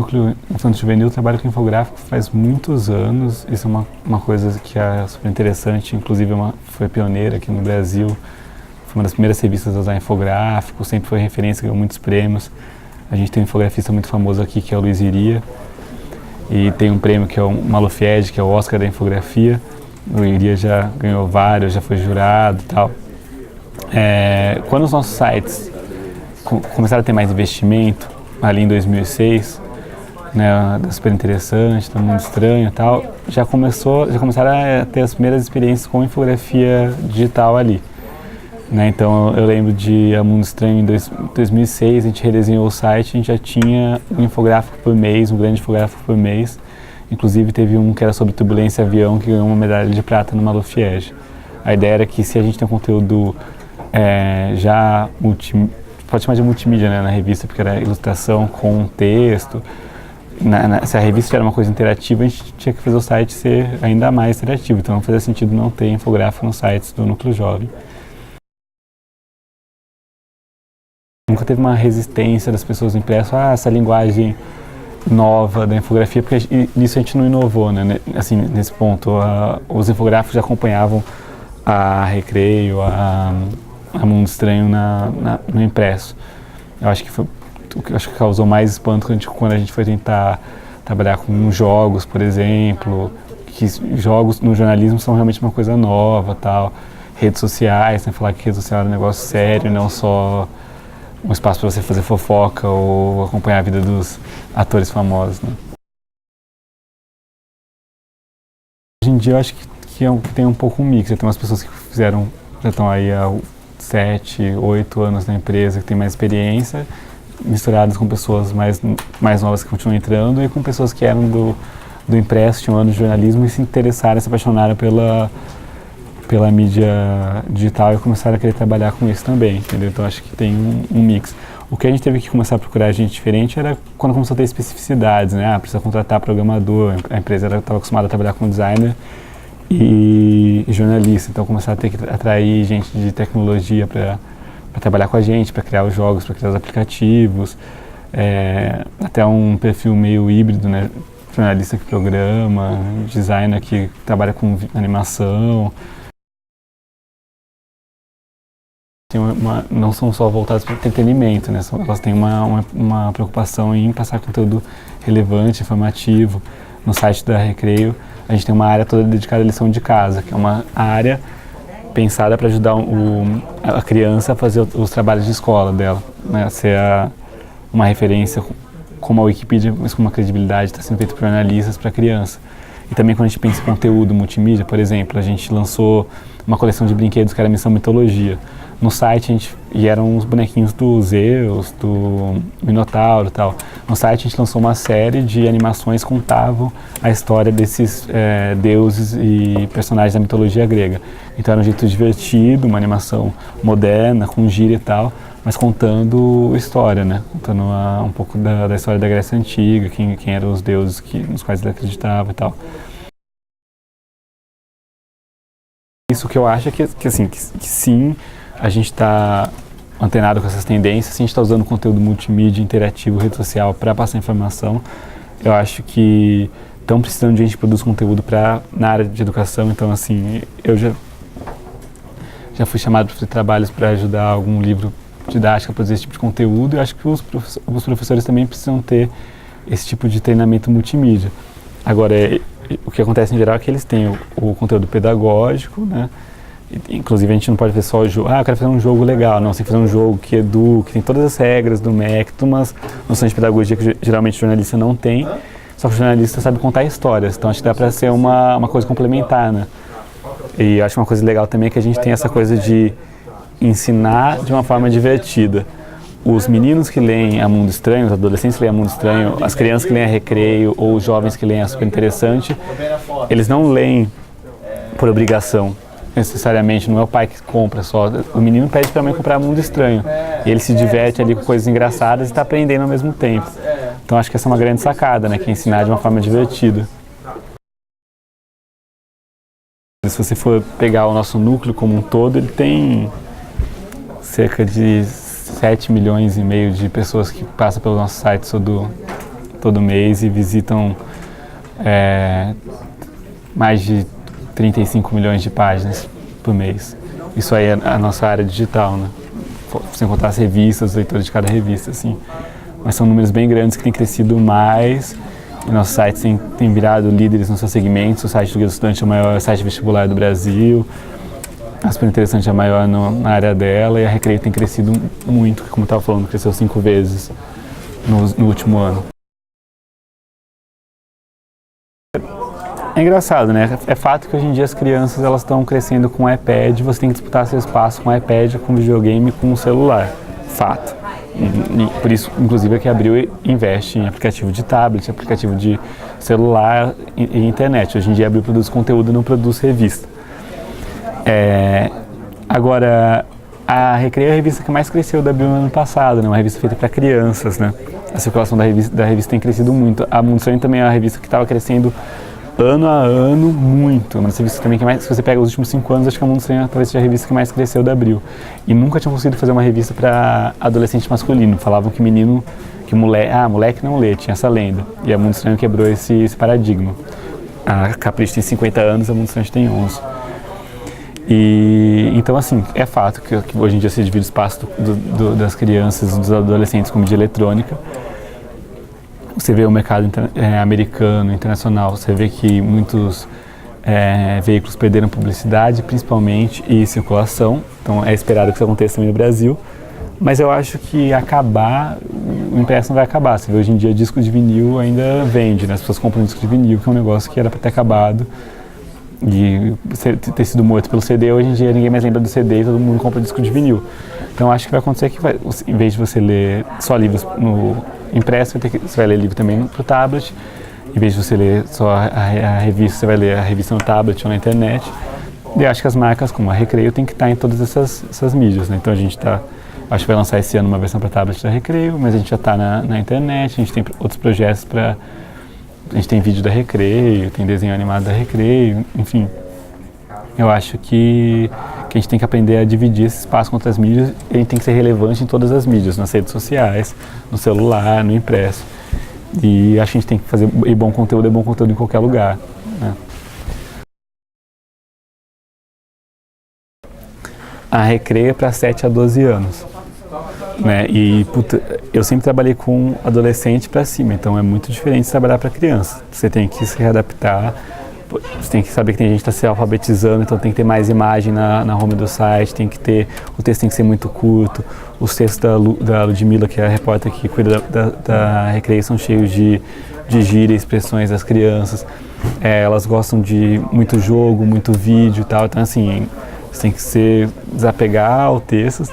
núcleo infanto-juvenil trabalha com infográfico faz muitos anos. Isso é uma coisa que é super interessante, inclusive foi pioneira aqui no Brasil. Foi uma das primeiras revistas a usar infográfico, sempre foi referência, ganhou muitos prêmios. A gente tem um infografista muito famoso aqui, que é o Luiz Iria, e tem um prêmio que é o Malufred, que é o Oscar da infografia. O Iria já ganhou vários, já foi jurado e tal. Quando os nossos sites começaram a ter mais investimento, ali em 2006, né, super interessante, do Mundo Estranho e tal, já começaram a ter as primeiras experiências com infografia digital ali. Né, então eu lembro de A Mundo Estranho em 2006, a gente redesenhou o site, a gente já tinha um infográfico por mês, um grande infográfico por mês. Inclusive teve um que era sobre turbulência e avião, que ganhou uma medalha de prata no Malufred. A ideia era que se a gente tem um conteúdo pode chamar de multimídia, né, na revista, porque era ilustração com texto. Se a revista era uma coisa interativa, a gente tinha que fazer o site ser ainda mais interativo. Então não fazia sentido não ter infográfico nos sites do Núcleo Jovem. Nunca teve uma resistência das pessoas do impresso essa linguagem nova da infografia, porque nisso a gente não inovou, né? Assim, nesse ponto, os infográficos já acompanhavam a Recreio, a Mundo Estranho no impresso. Eu acho que causou mais espanto quando a gente foi tentar trabalhar com jogos, por exemplo, que jogos no jornalismo são realmente uma coisa nova, tal. Redes sociais, né? Falar que rede social é um negócio sério, não só um espaço para você fazer fofoca ou acompanhar a vida dos atores famosos, né? Hoje em dia eu acho que tem um pouco um mix. Tem umas pessoas que já estão aí há 7, 8 anos na empresa, que tem mais experiência, misturadas com pessoas mais novas que continuam entrando e com pessoas que eram do impresso, tinham anos de jornalismo e se interessaram, se apaixonaram pela mídia digital e começaram a querer trabalhar com isso também, entendeu? Então acho que tem um mix. O que a gente teve que começar a procurar gente diferente era quando começou a ter especificidades, né? Precisa contratar programador, a empresa estava acostumada a trabalhar com designer e jornalista, então começaram a ter que atrair gente de tecnologia para trabalhar com a gente, para criar os jogos, para criar os aplicativos, até um perfil meio híbrido, né? Jornalista que programa, designer que trabalha com animação. Não são só voltadas para o entretenimento, né? Elas têm uma preocupação em passar conteúdo relevante, informativo. No site da Recreio, a gente tem uma área toda dedicada à lição de casa, que é uma área pensada para ajudar a criança a fazer os trabalhos de escola dela, né? Ser uma referência como a Wikipedia, mas com uma credibilidade, está sendo feito por jornalistas para criança. E também quando a gente pensa em conteúdo multimídia, por exemplo, a gente lançou uma coleção de brinquedos que era Missão Mitologia. No site e eram os bonequinhos do Zeus, do Minotauro e tal. No site a gente lançou uma série de animações que contavam a história desses deuses e personagens da mitologia grega. Então era um jeito divertido, uma animação moderna, com gíria e tal, mas contando história, né? Contando um pouco da história da Grécia Antiga, quem eram os deuses nos quais ele acreditava e tal. Isso que eu acho que sim, a gente está antenado com essas tendências, sim, a gente está usando conteúdo multimídia, interativo, rede social para passar informação. Eu acho que estão precisando de gente que produz conteúdo na área de educação, então assim, eu já fui chamado para fazer trabalhos para ajudar algum livro didático a produzir esse tipo de conteúdo, e eu acho que os professores também precisam ter esse tipo de treinamento multimídia. Agora, o que acontece em geral é que eles têm o conteúdo pedagógico, né? Inclusive a gente não pode ver só o jogo, eu quero fazer um jogo legal, não, você tem que fazer um jogo que eduque, que tem todas as regras do MEC, umas noções de pedagogia que geralmente o jornalista não tem, só que o jornalista sabe contar histórias, então acho que dá para ser uma coisa complementar, né? E acho uma coisa legal também que a gente tem essa coisa de ensinar de uma forma divertida. Os meninos que leem A Mundo Estranho, os adolescentes que leem A Mundo Estranho, as crianças que leem a Recreio ou os jovens que leem a Super Interessante, eles não leem por obrigação, necessariamente, não é o pai que compra só. O menino pede para a mãe comprar Mundo Estranho. E ele se diverte ali com coisas engraçadas e está aprendendo ao mesmo tempo. Então acho que essa é uma grande sacada, né? Que é ensinar de uma forma divertida. Se você for pegar o nosso núcleo como um todo, ele tem cerca de 7,5 milhões de pessoas que passam pelo nosso site todo mês e visitam mais de 35 milhões de páginas por mês. Isso aí é a nossa área digital, né? Sem contar as revistas, os leitores de cada revista, assim. Mas são números bem grandes que têm crescido mais. E nossos sites têm virado líderes nos seus segmentos. O site do Guia do Estudante é o maior site vestibular do Brasil. A Super Interessante é a maior na área dela. E a Recreio tem crescido muito, como eu estava falando, cresceu 5 vezes no último ano. É engraçado, né? É fato que hoje em dia as crianças elas estão crescendo com o iPad, você tem que disputar seu espaço com o iPad, com o videogame, com o celular. Fato. E por isso, inclusive, é que a Abril investe em aplicativo de tablet, aplicativo de celular e internet. Hoje em dia a Abril produz conteúdo e não produz revista. Agora, a Recreio é a revista que mais cresceu da Abril no ano passado, né? Uma revista feita para crianças, né? A circulação da revista tem crescido muito. A Mundo Estranho também é uma revista que estava crescendo ano a ano, muito. Uma das revistas também que mais, se você pega os últimos 5 anos, acho que a Mundo Estranho talvez seja a revista que mais cresceu da Abril. E nunca tinham conseguido fazer uma revista para adolescente masculino. Falavam que moleque não lê, tinha essa lenda. E a Mundo Estranho quebrou esse paradigma. A Capricho tem 50 anos, a Mundo Estranho tem 11. E então, assim, é fato que hoje em dia se divide o espaço das crianças e dos adolescentes com mídia eletrônica. Você vê o mercado americano, internacional, você vê que muitos veículos perderam publicidade, principalmente, e circulação. Então é esperado que isso aconteça também no Brasil. Mas eu acho que o impresso não vai acabar. Você vê hoje em dia disco de vinil ainda vende, né? As pessoas compram disco de vinil, que é um negócio que era para ter acabado. E ter sido morto pelo CD, hoje em dia ninguém mais lembra do CD e todo mundo compra disco de vinil. Então acho que vai acontecer que em vez de você ler só livros no impresso, você vai ler livro também no tablet. Em vez de você ler só a revista, você vai ler a revista no tablet ou na internet. E acho que as marcas como a Recreio tem que estar em todas essas mídias, né? Então a gente acho que vai lançar esse ano uma versão para tablet da Recreio, mas a gente já está na internet, a gente tem outros projetos a gente tem vídeo da Recreio, tem desenho animado da Recreio, enfim. Eu acho que a gente tem que aprender a dividir esse espaço com outras mídias e a gente tem que ser relevante em todas as mídias, nas redes sociais, no celular, no impresso. E acho que a gente tem que fazer bom conteúdo em qualquer lugar, né? A Recreio é para 7 a 12 anos. Né? E eu sempre trabalhei com adolescente para cima, então é muito diferente de trabalhar para criança. Você tem que se readaptar, você tem que saber que tem gente que está se alfabetizando, então tem que ter mais imagem na home do site, o texto tem que ser muito curto. Os textos da Ludmilla, que é a repórter que cuida da Recreio, são cheios de gíria, expressões das crianças. Elas gostam de muito jogo, muito vídeo e tal, então assim, você tem que desapegar ao texto,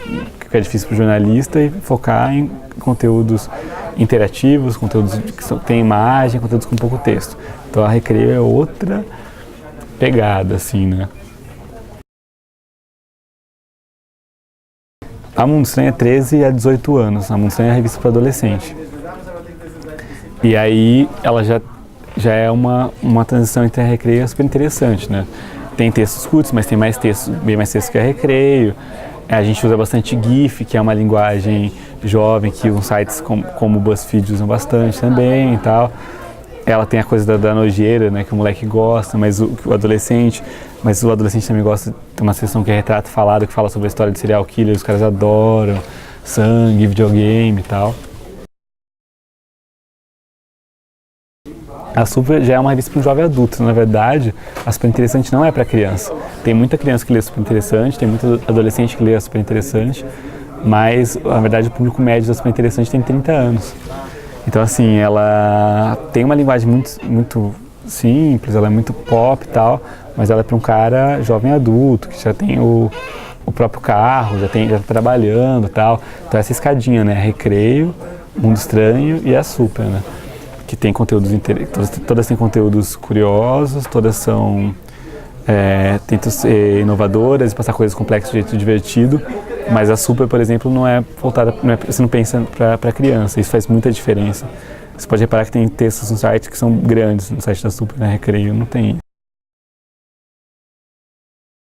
que é difícil para o jornalista, e focar em conteúdos interativos, conteúdos que têm imagem, conteúdos com pouco texto. Então a Recreio é outra pegada, assim, né? A Mundo Estranho é 13 a 18 anos, a Mundo Estranho é a revista para adolescente. E aí ela já é uma transição entre a Recreio super interessante, né? Tem textos curtos, mas tem bem mais textos que a Recreio. A gente usa bastante GIF, que é uma linguagem jovem, que os sites como o BuzzFeed usam bastante também e tal. Ela tem a coisa da nojeira, né, que o moleque gosta, mas o adolescente também gosta. Tem uma seção que é retrato falado, que fala sobre a história de serial killer, os caras adoram, sangue, videogame e tal. A Super já é uma revista para um jovem adulto. Na verdade, a Super Interessante não é para criança. Tem muita criança que lê Super Interessante, tem muito adolescente que lê a Super Interessante, mas, na verdade, o público médio da Super Interessante tem 30 anos. Então, assim, ela tem uma linguagem muito simples, ela é muito pop e tal, mas ela é para um cara jovem adulto, que já tem o próprio carro, já tá trabalhando e tal. Então, essa escadinha, né? Recreio, Mundo Estranho e a Super, né? Que tem conteúdos todas têm conteúdos curiosos, todas tentam ser inovadoras e passar coisas complexas de jeito divertido, mas a Super, por exemplo, não é voltada, você não pensa para criança, isso faz muita diferença. Você pode reparar que tem textos no site que são grandes, no site da Super, né? Recreio não tem.